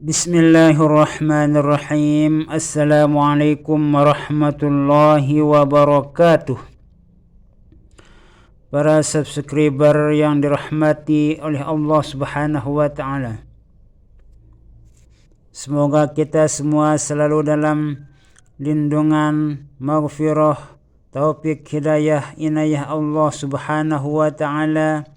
Bismillahirrahmanirrahim. Assalamualaikum warahmatullahi wabarakatuh. Para subscriber yang dirahmati oleh Allah Subhanahu wa taala. Semoga kita semua selalu dalam lindungan, maghfirah, taufik, hidayah, inayah Allah Subhanahu wa taala.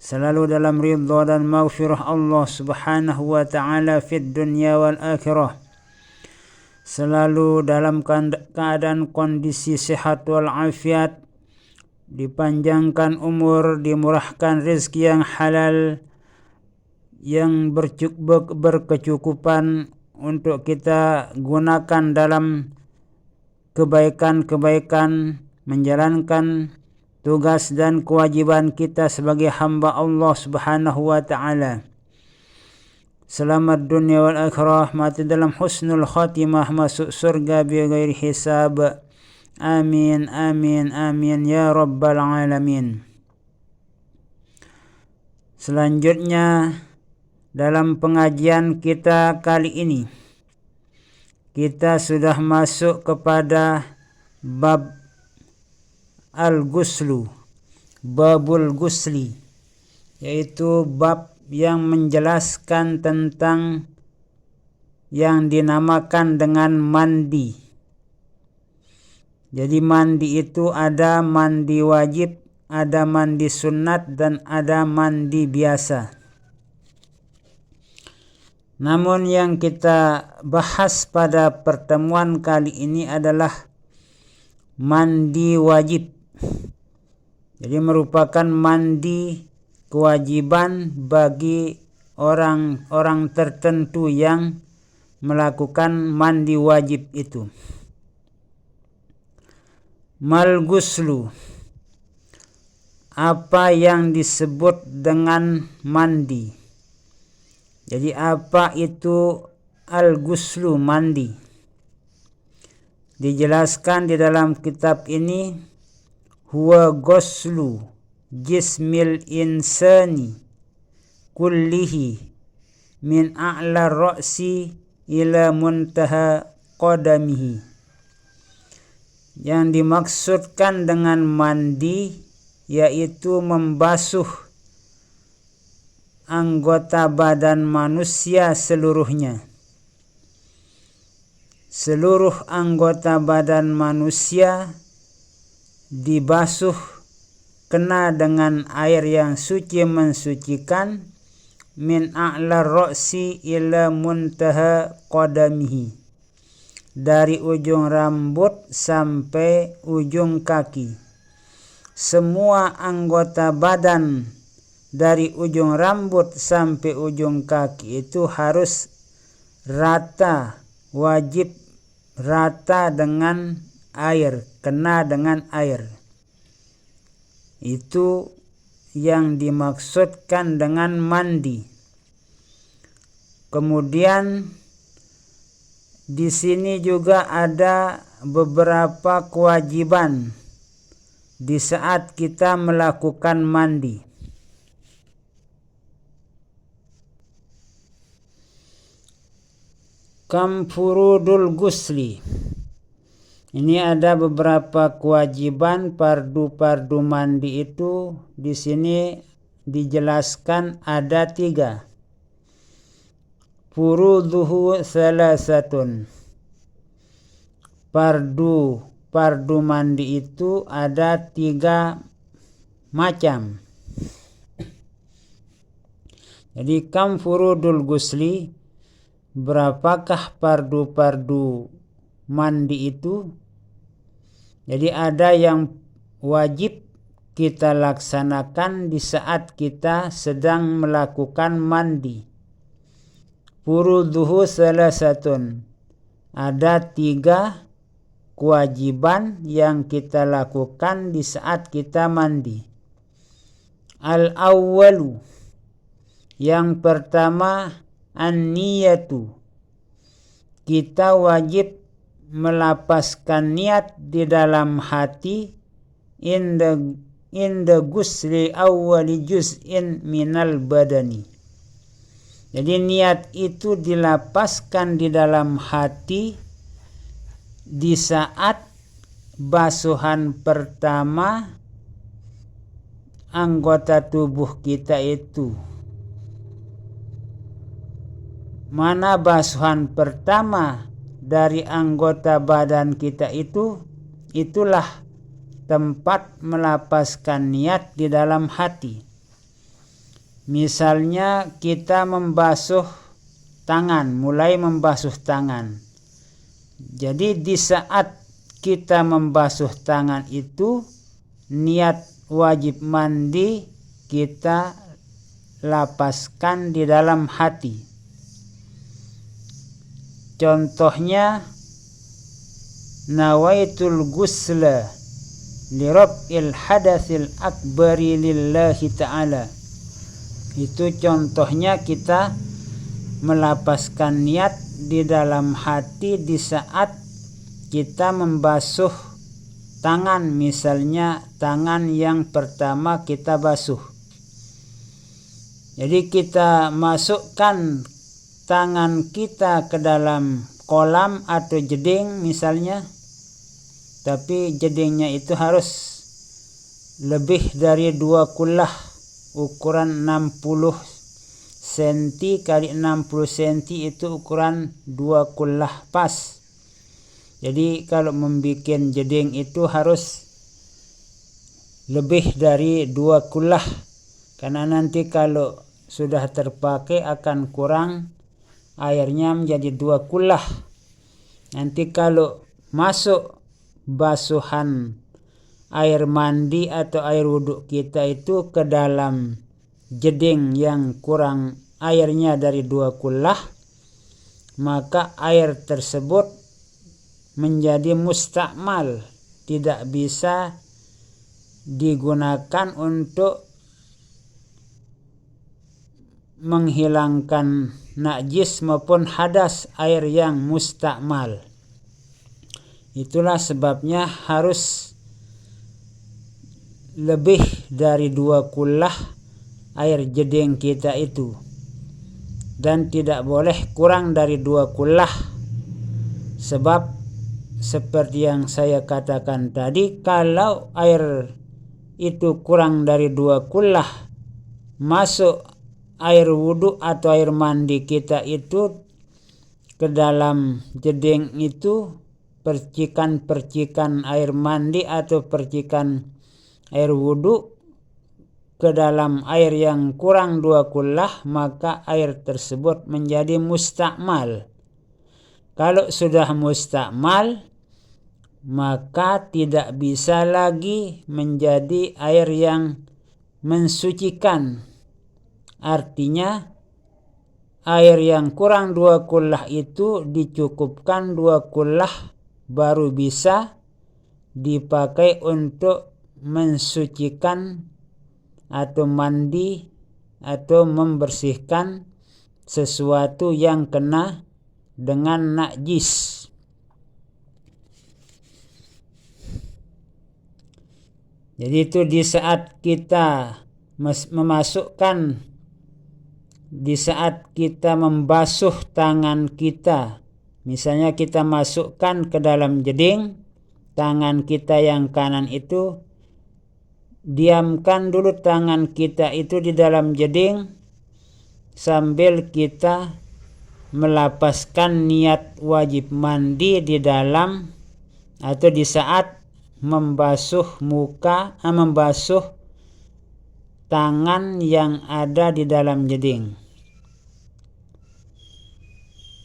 Selalu dalam ridha dan maghfirah Allah Subhanahu wa taala fid dunya wal akhirah. Selalu dalam keadaan kondisi sehat wal afiat, dipanjangkan umur, dimurahkan rezeki yang halal, yang berkecukupan untuk kita gunakan dalam kebaikan-kebaikan, menjalankan tugas dan kewajiban kita sebagai hamba Allah Subhanahu wa taala. Selamat dunia wal akhirah, mati dalam husnul khatimah, masuk surga bighairi hisab. Amin amin amin ya rabbal alamin. Selanjutnya dalam pengajian kita kali ini, kita sudah masuk kepada bab Al-Ghuslu, Babul Ghusli, yaitu bab yang menjelaskan tentang yang dinamakan dengan mandi. Jadi mandi itu ada mandi wajib, ada mandi sunat, dan ada mandi biasa. Namun yang kita bahas pada pertemuan kali ini adalah mandi wajib. Jadi merupakan mandi kewajiban bagi orang-orang tertentu yang melakukan mandi wajib itu. Mal ghuslu, apa yang disebut dengan mandi. Jadi apa itu al-ghuslu, mandi? Dijelaskan di dalam kitab ini, huwa ghuslu jismil insani kullihi min a'la ra'si ila muntaha qadamihi. Yang dimaksudkan dengan mandi yaitu membasuh anggota badan manusia seluruhnya. Seluruh anggota badan manusia dibasuh kena dengan air yang suci mensucikan, min a'la ra'si ila muntaha qadamihi, dari ujung rambut sampai ujung kaki. Semua anggota badan dari ujung rambut sampai ujung kaki itu harus rata, wajib rata dengan air, kena dengan air. Itu yang dimaksudkan dengan mandi. Kemudian di sini juga ada beberapa kewajiban di saat kita melakukan mandi. Kam furudul ghusli. Ini ada beberapa kewajiban fardu mandi itu. Di sini dijelaskan ada 3. Furuduhu salasatun. Fardu mandi itu ada 3 macam. Jadi kam furudul ghusli, berapakah fardu mandi itu? Jadi ada yang wajib kita laksanakan di saat kita sedang melakukan mandi. Furuduhu salasatun. Ada 3 kewajiban yang kita lakukan di saat kita mandi. Al-awwalu, yang pertama, an-niyatu. Kita wajib melapaskan niat di dalam hati inda ghusli awwali juz'in minal badani, Jadi niat itu dilapaskan di dalam hati di saat basuhan pertama anggota tubuh kita itu. Mana basuhan pertama dari anggota badan kita itu, itulah tempat melapaskan niat di dalam hati. Misalnya kita membasuh tangan, mulai membasuh tangan. Jadi di saat kita membasuh tangan itu, niat wajib mandi kita lapaskan di dalam hati. Contohnya, nawaitul ghusla li rab'il hadatsil akbari lillahi ta'ala. Itu contohnya kita melapaskan niat di dalam hati di saat kita membasuh tangan, misalnya tangan yang pertama kita basuh. Jadi kita masukkan tangan kita ke dalam kolam atau jeding misalnya, tapi jedingnya itu harus lebih dari 2 kullah, ukuran 60 cm kali 60 cm itu ukuran 2 kullah pas. Jadi kalau membuat jeding itu harus lebih dari 2 kullah, karena nanti kalau sudah terpakai akan kurang, airnya menjadi 2 kullah. Nanti kalau masuk basuhan air mandi atau air wudhu kita itu ke dalam jeding yang kurang airnya dari 2 kullah, maka air tersebut menjadi mustakmal, tidak bisa digunakan untuk menghilangkan najis maupun hadas air yang mustakmal. Itulah sebabnya harus lebih dari 2 kullah air jeding kita itu, dan tidak boleh kurang dari 2 kullah. Sebab seperti yang saya katakan tadi, kalau air itu kurang dari 2 kullah masuk air wudhu atau air mandi kita itu ke dalam jeding itu, percikan-percikan air mandi atau percikan air wudhu ke dalam air yang kurang 2 kullah, maka air tersebut menjadi mustakmal. Kalau sudah mustakmal, maka tidak bisa lagi menjadi air yang mensucikan. Artinya air yang kurang 2 kullah itu dicukupkan 2 kullah baru bisa dipakai untuk mensucikan atau mandi atau membersihkan sesuatu yang kena dengan najis. Jadi itu di saat kita di saat kita membasuh tangan kita, misalnya kita masukkan ke dalam jeding, tangan kita yang kanan itu, diamkan dulu tangan kita itu di dalam jeding sambil kita melapaskan niat wajib mandi di dalam atau di saat membasuh membasuh tangan yang ada di dalam jeding.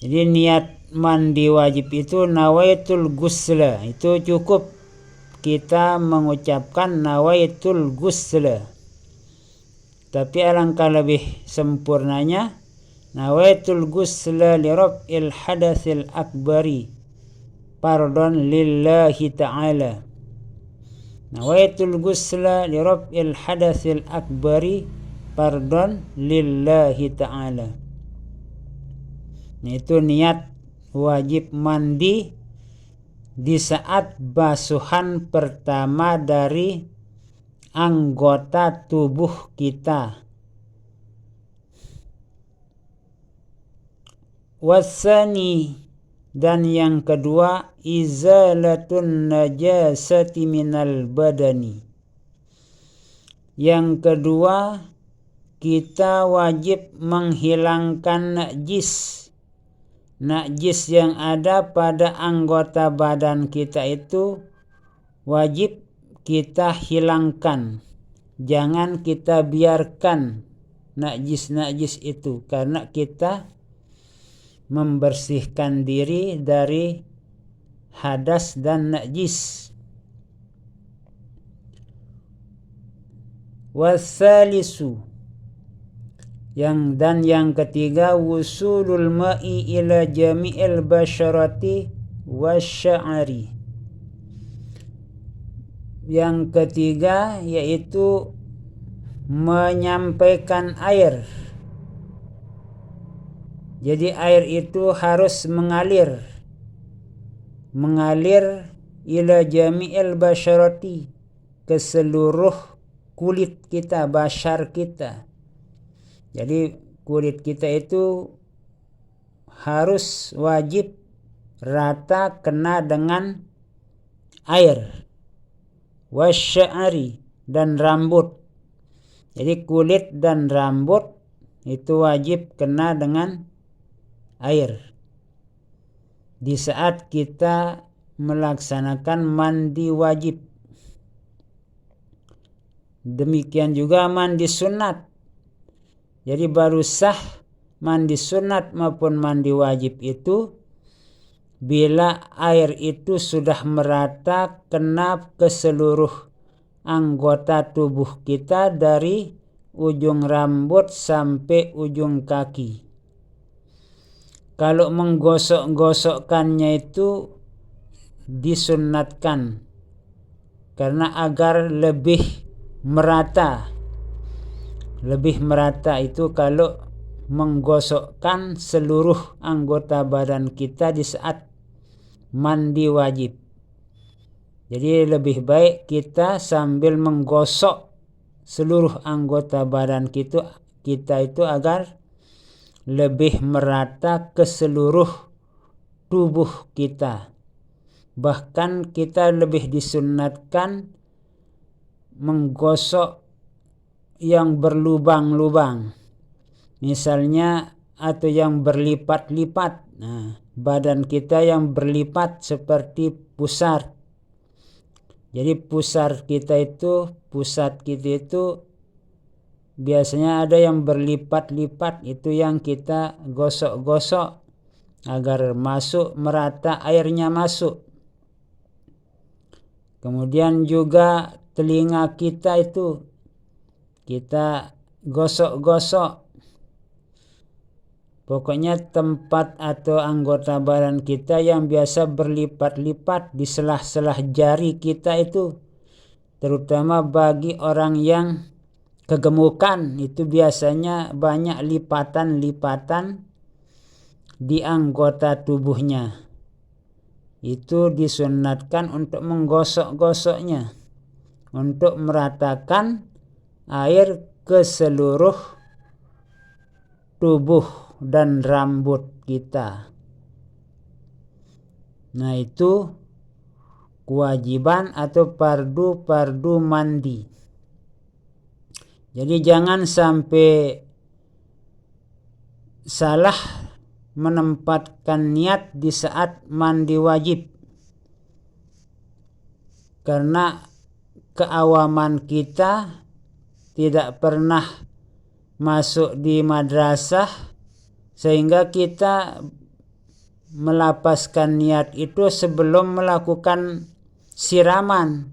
Jadi niat mandi wajib itu nawaitul ghusla, itu cukup kita mengucapkan nawaitul ghusla. Tapi alangkah lebih sempurnanya nawaitul ghusla li rab'il hadatsil akbari pardon lillahi ta'ala. Nawaitul ghusla li rab'il hadatsil akbari pardon lillahi ta'ala. Itu niat wajib mandi di saat basuhan pertama dari anggota tubuh kita. Wasani, dan yang kedua, izalatun najasati minal badani. Yang kedua, kita wajib menghilangkan najis yang ada pada anggota badan kita itu wajib kita hilangkan. Jangan kita biarkan najis itu, karena kita membersihkan diri dari hadas dan najis. Wasalisu, yang ketiga, wusulul ma'i ila jami'il basyarati wasya'ari. Yang ketiga yaitu menyampaikan air. Jadi air itu harus mengalir ila jami'il basyarati, ke seluruh kulit kita, basyar kita. Jadi kulit kita itu harus wajib rata kena dengan air. Wasya'ari, dan rambut. Jadi kulit dan rambut itu wajib kena dengan air di saat kita melaksanakan mandi wajib. Demikian juga mandi sunat. Jadi baru sah mandi sunat maupun mandi wajib itu bila air itu sudah merata kena ke seluruh anggota tubuh kita dari ujung rambut sampai ujung kaki. Kalau menggosok-gosokkannya itu disunatkan karena agar lebih merata itu kalau menggosokkan seluruh anggota badan kita di saat mandi wajib. Jadi lebih baik kita sambil menggosok seluruh anggota badan kita itu agar lebih merata ke seluruh tubuh kita. Bahkan kita lebih disunatkan menggosok yang berlubang-lubang, misalnya, atau yang berlipat-lipat. Nah, badan kita yang berlipat seperti pusat. Jadi pusat kita itu biasanya ada yang berlipat-lipat, itu yang kita gosok-gosok agar masuk merata, airnya masuk. Kemudian juga telinga kita itu kita gosok-gosok. Pokoknya tempat atau anggota badan kita yang biasa berlipat-lipat di selah-selah jari kita itu, terutama bagi orang yang kegemukan, itu biasanya banyak lipatan-lipatan di anggota tubuhnya. Itu disunatkan untuk menggosok-gosoknya, untuk meratakan air ke seluruh tubuh dan rambut kita. Nah, itu kewajiban atau fardu mandi. Jadi jangan sampai salah menempatkan niat di saat mandi wajib, karena keawaman kita tidak pernah masuk di madrasah sehingga kita melapaskan niat itu sebelum melakukan siraman.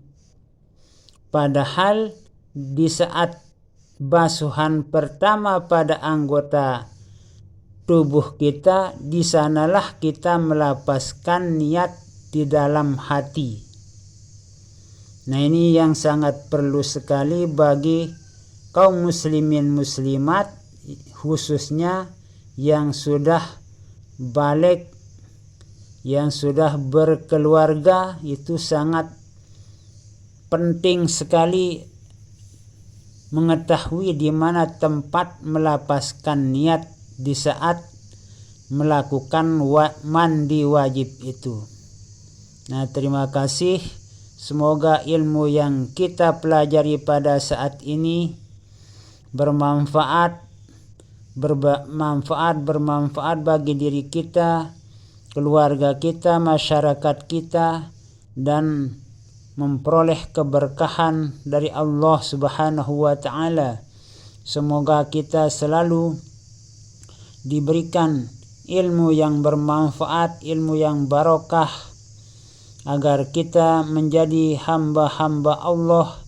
Padahal di saat basuhan pertama pada anggota tubuh kita, di sanalah kita melapaskan niat di dalam hati. Nah, ini yang sangat perlu sekali bagi kaum muslimin muslimat, khususnya yang sudah balik, yang sudah berkeluarga. Itu sangat penting sekali mengetahui di mana tempat melapaskan niat di saat melakukan mandi wajib itu. Nah, terima kasih. Semoga ilmu yang kita pelajari pada saat ini bermanfaat bagi diri kita, keluarga kita, masyarakat kita, dan memperoleh keberkahan dari Allah Subhanahu wa ta'ala. Semoga kita selalu diberikan ilmu yang bermanfaat, ilmu yang barokah, agar kita menjadi hamba-hamba Allah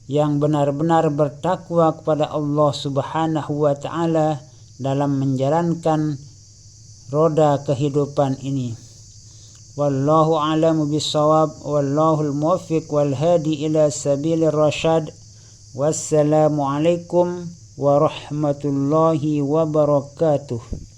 yang benar-benar bertakwa kepada Allah Subhanahu wa ta'ala dalam menjalankan roda kehidupan ini. Wallahu a'lamu bissawab, wallahul muwaffiq wal hadi ila sabilir rasyad. Wassalamu alaikum warahmatullahi wabarakatuh.